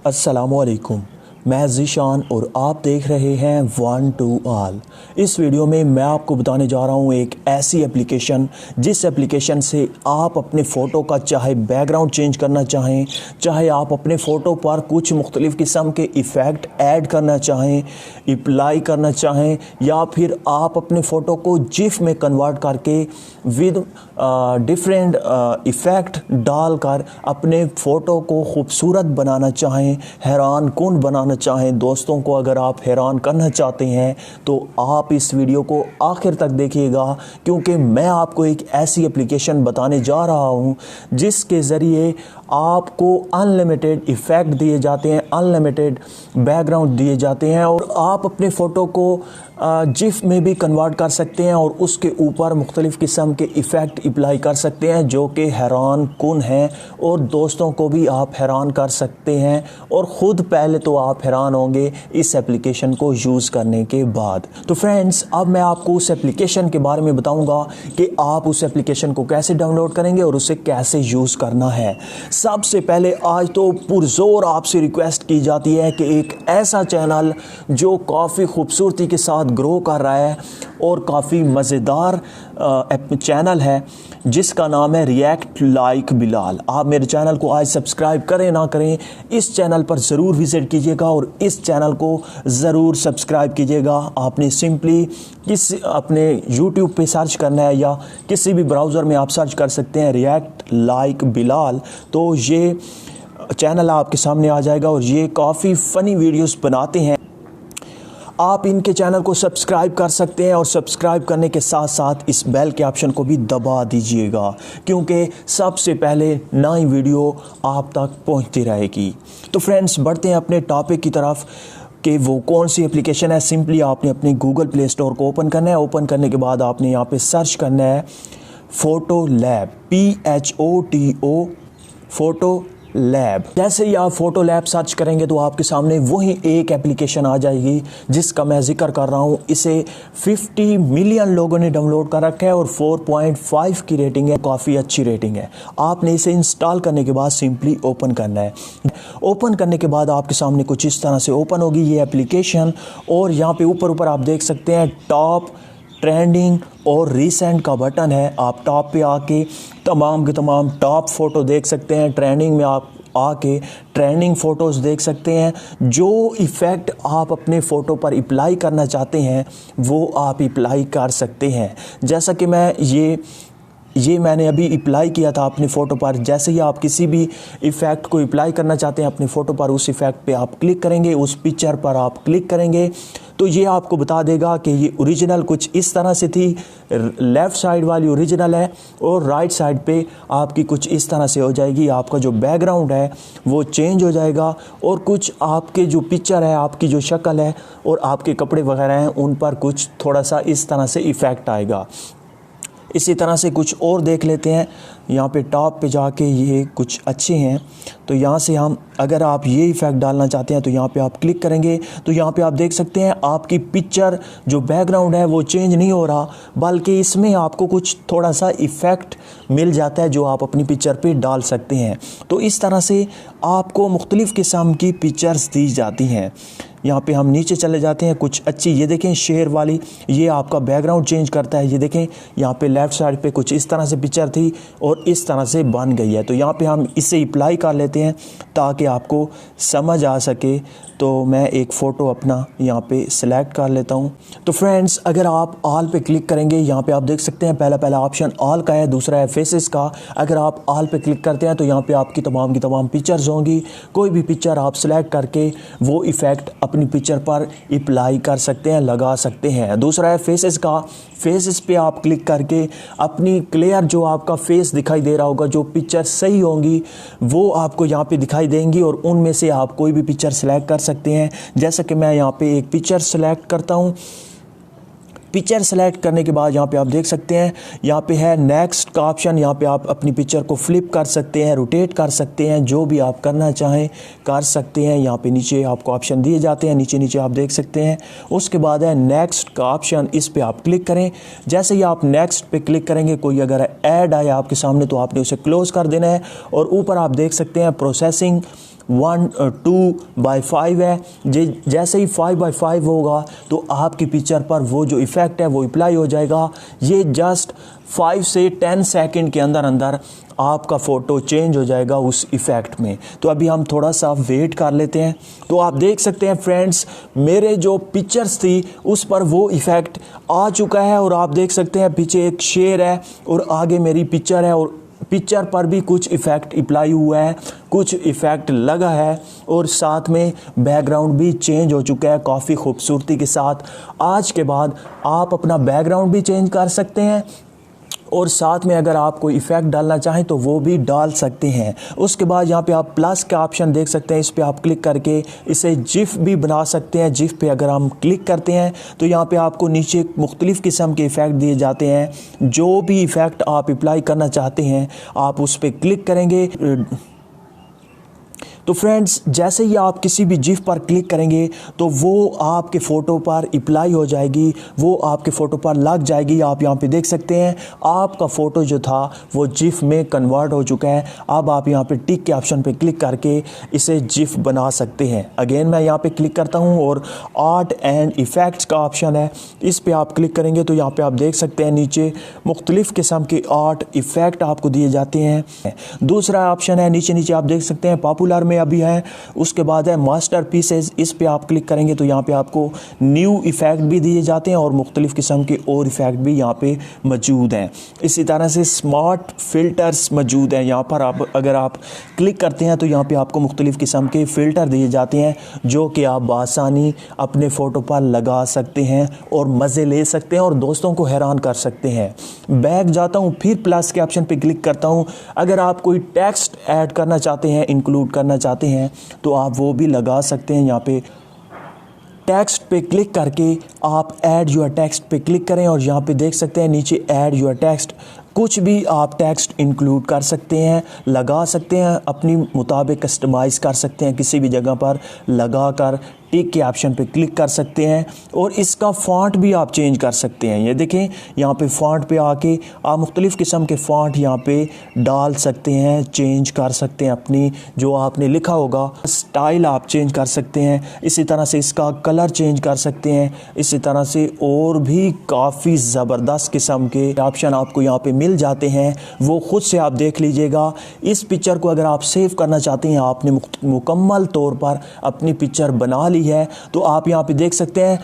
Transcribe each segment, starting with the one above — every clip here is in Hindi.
अस्सलामुअलैकुम। मैं ज़ीशान और आप देख रहे हैं वन टू ऑल। इस वीडियो में मैं आपको बताने जा रहा हूँ एक ऐसी एप्लीकेशन जिस एप्लीकेशन से आप अपने फ़ोटो का चाहे बैकग्राउंड चेंज करना चाहें, चाहे आप अपने फ़ोटो पर कुछ मुख्तलिफ़ किस्म के इफ़ेक्ट ऐड करना चाहें, अप्लाई करना चाहें, या फिर आप अपने फ़ोटो को जिफ में कन्वर्ट करके विद डिफरेंट इफ़ेक्ट डालकर अपने फ़ोटो को खूबसूरत बनाना चाहें, हैरान कुन बनाना चाहें। दोस्तों को अगर आप हैरान करना चाहते हैं तो आप इस वीडियो को आखिर तक देखिएगा, क्योंकि मैं आपको एक ऐसी एप्लीकेशन बताने जा रहा हूं जिसके ज़रिए आपको अनलिमिटेड इफ़ेक्ट दिए जाते हैं, अनलिमिटेड बैकग्राउंड दिए जाते हैं और आप अपने फ़ोटो को जिफ में भी कन्वर्ट कर सकते हैं और उसके ऊपर मुख्तलिफ़ किस्म के इफ़ेक्ट अप्लाई कर सकते हैं जो कि हैरान कुन हैं और दोस्तों को भी आप हैरान कर सकते हैं और ख़ुद पहले तो आप हैरान होंगे इस एप्लीकेशन को यूज़ करने के बाद। तो फ्रेंड्स, अब मैं आपको उस एप्लीकेशन के बारे में बताऊंगा कि आप उस एप्लीकेशन को कैसे डाउनलोड करेंगे और उसे कैसे यूज़ करना है। सबसे पहले आज तो पुरज़ोर आपसे रिक्वेस्ट की जाती है कि एक ऐसा चैनल जो काफ़ी खूबसूरती के साथ ग्रो कर रहा है और काफ़ी मज़ेदार चैनल है जिसका नाम है रिएक्ट लाइक बिलाल, आप मेरे चैनल को आज सब्सक्राइब करें ना करें, इस चैनल पर ज़रूर विज़िट कीजिएगा और इस चैनल को ज़रूर सब्सक्राइब कीजिएगा। आपने सिंपली अपने YouTube पे सर्च करना है या किसी भी ब्राउज़र में आप सर्च कर सकते हैं रिएक्ट लाइक बिलाल, तो ये चैनल आपके सामने आ जाएगा और ये काफ़ी फ़नी वीडियोस बनाते हैं। आप इनके चैनल को सब्सक्राइब कर सकते हैं और सब्सक्राइब करने के साथ साथ इस बेल के ऑप्शन को भी दबा दीजिएगा, क्योंकि सबसे पहले नई वीडियो आप तक पहुंचती रहेगी। तो फ्रेंड्स, बढ़ते हैं अपने टॉपिक की तरफ कि वो कौन सी एप्लीकेशन है। सिंपली आपने अपने गूगल प्ले स्टोर को ओपन करना है। ओपन करने के बाद आपने यहाँ पे सर्च करना है photo lab, PHOTO photo lab. जैसे ही आप फ़ोटो लैब सर्च करेंगे तो आपके सामने वही एक एप्लीकेशन आ जाएगी जिसका मैं जिक्र कर रहा हूँ। इसे 50 मिलियन लोगों ने डाउनलोड कर रखा है और 4.5 की रेटिंग है, काफ़ी अच्छी रेटिंग है। आपने इसे इंस्टॉल करने के बाद सिंपली ओपन करना है। ओपन करने के बाद आपके सामने कुछ इस तरह से ओपन होगी ये एप्लीकेशन और यहाँ पे ऊपर आप देख सकते हैं टॉप, ट्रेंडिंग और रीसेंट का बटन है। आप टॉप पे आके तमाम के तमाम टॉप फ़ोटो देख सकते हैं। ट्रेंडिंग में आप आके ट्रेंडिंग फ़ोटोज़ देख सकते हैं। जो इफ़ेक्ट आप अपने फ़ोटो पर अप्लाई करना चाहते हैं वो आप अप्लाई कर सकते हैं। जैसा कि मैं ये मैंने अभी अप्लाई किया था अपनी फ़ोटो पर। जैसे ही आप किसी भी इफ़ेक्ट को अप्लाई करना चाहते हैं अपनी फ़ोटो पर, उस इफ़ेक्ट पे आप क्लिक करेंगे, उस पिक्चर पर आप क्लिक करेंगे तो ये आपको बता देगा कि ये ओरिजिनल कुछ इस तरह से थी। लेफ़्ट साइड वाली ओरिजिनल है और राइट साइड पे आपकी कुछ इस तरह से हो जाएगी। आपका जो बैकग्राउंड है वो चेंज हो जाएगा और कुछ आपके जो पिक्चर है, आपकी जो शक्ल है और आपके कपड़े वगैरह हैं उन पर कुछ थोड़ा सा इस तरह से इफ़ेक्ट आएगा। इसी तरह से कुछ और देख लेते हैं। यहाँ पे टॉप पे जाके ये कुछ अच्छे हैं तो यहाँ से हम अगर आप ये इफ़ेक्ट डालना चाहते हैं तो यहाँ पे आप क्लिक करेंगे तो यहाँ पे आप देख सकते हैं आपकी पिक्चर जो बैकग्राउंड है वो चेंज नहीं हो रहा, बल्कि इसमें आपको कुछ थोड़ा सा इफ़ेक्ट मिल जाता है जो आप अपनी पिक्चर पे डाल सकते हैं। तो इस तरह से आपको मुख्तलिफ़ किस्म की पिक्चर्स दी जाती हैं। यहाँ पे हम नीचे चले जाते हैं। कुछ अच्छी, ये देखें शेयर वाली, ये आपका बैकग्राउंड चेंज करता है। ये देखें यहाँ पे लेफ़्ट साइड पे कुछ इस तरह से पिक्चर थी और इस तरह से बन गई है। तो यहाँ पे हम इसे अप्लाई कर लेते हैं ताकि आपको समझ आ सके। तो मैं एक फ़ोटो अपना यहाँ पे सिलेक्ट कर लेता हूँ। तो फ्रेंड्स, अगर आप ऑल पे क्लिक करेंगे, यहाँ पे आप देख सकते हैं पहला ऑप्शन ऑल का है, दूसरा है फेसेस का। अगर आप ऑल पे क्लिक करते हैं तो यहाँ पे आपकी तमाम की तमाम पिक्चर्स होंगी। कोई भी पिक्चर आप सिलेक्ट करके वो इफ़ेक्ट अपनी पिक्चर पर अप्लाई कर सकते हैं, लगा सकते हैं। दूसरा है फेसेस का। फेसेस पे आप क्लिक करके अपनी क्लियर जो आपका फेस दिखाई दे रहा होगा, जो पिक्चर सही होंगी वो आपको यहाँ पे दिखाई देंगी और उनमें से आप कोई भी पिक्चर सेलेक्ट कर सकते हैं। जैसा कि मैं यहाँ पे एक पिक्चर सेलेक्ट करता हूँ। पिक्चर सेलेक्ट करने के बाद यहाँ पे आप देख सकते हैं यहाँ पे है नेक्स्ट का ऑप्शन। यहाँ पे आप अपनी पिक्चर को फ्लिप कर सकते हैं, रोटेट कर सकते हैं, जो भी आप करना चाहें कर सकते हैं। यहाँ पे नीचे आपको ऑप्शन दिए जाते हैं, नीचे आप देख सकते हैं। उसके बाद है नेक्स्ट का ऑप्शन, इस पर आप क्लिक करें। जैसे ही आप नेक्स्ट पे क्लिक करेंगे कोई अगर ऐड आए आपके सामने तो आपने उसे क्लोज़ कर देना है। और ऊपर आप देख सकते हैं प्रोसेसिंग 2/5 है। जैसे ही 5/5 होगा तो आपकी पिक्चर पर वो जो इफ़ेक्ट है वो अप्लाई हो जाएगा। ये जस्ट 5 से 10 सेकंड के अंदर अंदर आपका फ़ोटो चेंज हो जाएगा उस इफ़ेक्ट में। तो अभी हम थोड़ा सा वेट कर लेते हैं। तो आप देख सकते हैं फ्रेंड्स, मेरे जो पिक्चर्स थी उस पर वो इफ़ेक्ट आ चुका है और आप देख सकते हैं पीछे एक शेर है और आगे मेरी पिक्चर है और पिक्चर पर भी कुछ इफ़ेक्ट अप्लाई हुआ है, कुछ इफ़ेक्ट लगा है और साथ में बैकग्राउंड भी चेंज हो चुका है काफ़ी खूबसूरती के साथ। आज के बाद आप अपना बैकग्राउंड भी चेंज कर सकते हैं और साथ में अगर आप कोई इफ़ेक्ट डालना चाहें तो वो भी डाल सकते हैं। उसके बाद यहाँ पे आप प्लस का ऑप्शन देख सकते हैं, इस पे आप क्लिक करके इसे जिफ भी बना सकते हैं। जिफ पे अगर हम क्लिक करते हैं तो यहाँ पे आपको नीचे मुख्तलिफ़ किस्म के इफ़ेक्ट दिए जाते हैं। जो भी इफ़ेक्ट आप अप्लाई करना चाहते हैं आप उस पर क्लिक करेंगे। तो फ्रेंड्स, जैसे ही आप किसी भी जिफ पर क्लिक करेंगे तो वो आपके फ़ोटो पर अप्लाई हो जाएगी, वो आपके फ़ोटो पर लग जाएगी। आप यहाँ पे देख सकते हैं आपका फ़ोटो जो था वो जिफ में कन्वर्ट हो चुका है। अब आप यहाँ पे टिक के ऑप्शन पे क्लिक करके इसे जिफ बना सकते हैं। अगेन मैं यहाँ पे क्लिक करता हूँ और आर्ट एंड इफ़ेक्ट्स का ऑप्शन है, इस पर आप क्लिक करेंगे तो यहाँ पर आप देख सकते हैं नीचे मुख्तलिफ़ किस्म के आर्ट इफ़ेक्ट आपको दिए जाते हैं। दूसरा ऑप्शन है नीचे नीचे आप देख सकते हैं पॉपुलर में अभी है, उसके बाद है मास्टर पीसेस। इस पे आप क्लिक करेंगे तो यहाँ पे आपको न्यू इफ़ेक्ट भी दिए जाते हैं और मुख्तलिफ़ किस्म के और इफ़ेक्ट भी यहाँ पे मौजूद हैं। इसी तरह से स्मार्ट फ़िल्टर्स मौजूद हैं। यहाँ पर आप अगर आप क्लिक करते हैं तो यहाँ पे आपको मुख्तलिफ़ किस्म के फ़िल्टर दिए जाते हैं जो कि आप बआसानी अपने फ़ोटो पर लगा सकते हैं और मज़े ले सकते हैं और दोस्तों को हैरान कर सकते हैं। बैक जाता हूँ, फिर प्लस के ऑप्शन पे क्लिक करता हूँ। अगर आप कोई टेक्स्ट ऐड करना चाहते हैं, इंक्लूड करना चाहते हैं तो आप वो भी लगा सकते हैं। यहाँ पे टेक्स्ट पे क्लिक करके आप ऐड योर टेक्स्ट पे क्लिक करें और यहाँ पे देख सकते हैं नीचे ऐड योर टेक्स्ट। कुछ भी आप टेक्स्ट इंक्लूड कर सकते हैं, लगा सकते हैं, अपनी मुताबिक कस्टमाइज़ कर सकते हैं, किसी भी जगह पर लगा कर टिक के ऑप्शन पे क्लिक कर सकते हैं और इसका फ़ॉन्ट भी आप चेंज कर सकते हैं। ये देखें यहाँ पे फ़ॉन्ट पे आके आप मुख्तलिफ़ किस्म के फ़ॉन्ट यहाँ पे डाल सकते हैं, चेंज कर सकते हैं, अपनी जो आपने लिखा होगा स्टाइल आप चेंज कर सकते हैं। इसी तरह से इसका कलर चेंज कर सकते हैं। इसी तरह से और भी काफ़ी ज़बरदस्त किस्म के ऑप्शन आपको यहाँ पे मिल जाते हैं, वो ख़ुद से आप देख लीजिएगा। इस पिक्चर को अगर आप सेव करना चाहते हैं, आपने मुकम्मल तौर पर अपनी पिक्चर बना ली है तो आप यहाँ पे देख सकते हैं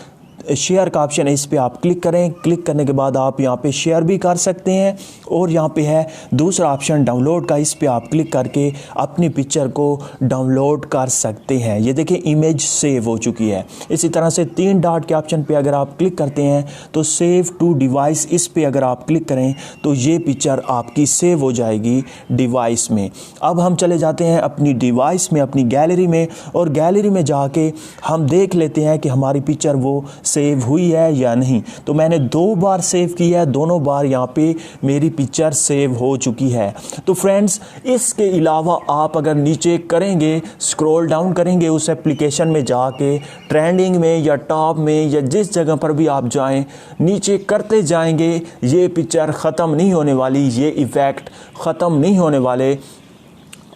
शेयर का ऑप्शन है, इस पे आप क्लिक करें। क्लिक करने के बाद आप यहाँ पे शेयर भी कर सकते हैं और यहाँ पे है दूसरा ऑप्शन डाउनलोड का, इस पे आप क्लिक करके अपनी पिक्चर को डाउनलोड कर सकते हैं। ये देखिए इमेज सेव हो चुकी है। इसी तरह से 3 डॉट के ऑप्शन पे अगर आप क्लिक करते हैं तो सेव टू डिवाइस, इस पे अगर आप क्लिक करें तो ये पिक्चर आपकी सेव हो जाएगी डिवाइस में। अब हम चले जाते हैं अपनी डिवाइस में, अपनी गैलरी में, और गैलरी में जाके हम देख लेते हैं कि हमारी पिक्चर वो सेव हुई है या नहीं। तो मैंने 2 बार सेव की है, दोनों बार यहाँ पे मेरी पिक्चर सेव हो चुकी है। तो फ्रेंड्स, इसके अलावा आप अगर नीचे करेंगे, स्क्रॉल डाउन करेंगे उस एप्लीकेशन में जाके, ट्रेंडिंग में या टॉप में या जिस जगह पर भी आप जाएं, नीचे करते जाएंगे, ये पिक्चर ख़त्म नहीं होने वाली, ये इफ़ेक्ट ख़त्म नहीं होने वाले।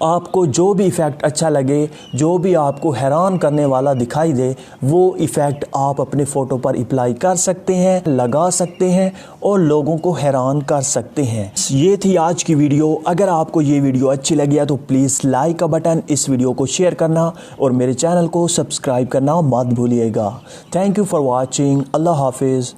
आपको जो भी इफ़ेक्ट अच्छा लगे, जो भी आपको हैरान करने वाला दिखाई दे, वो इफ़ेक्ट आप अपने फ़ोटो पर अप्लाई कर सकते हैं, लगा सकते हैं और लोगों को हैरान कर सकते हैं। ये थी आज की वीडियो। अगर आपको ये वीडियो अच्छी लगी है तो प्लीज़ लाइक का बटन, इस वीडियो को शेयर करना और मेरे चैनल को सब्सक्राइब करना मत भूलिएगा। Thank you for watching. अल्लाह हाफिज़।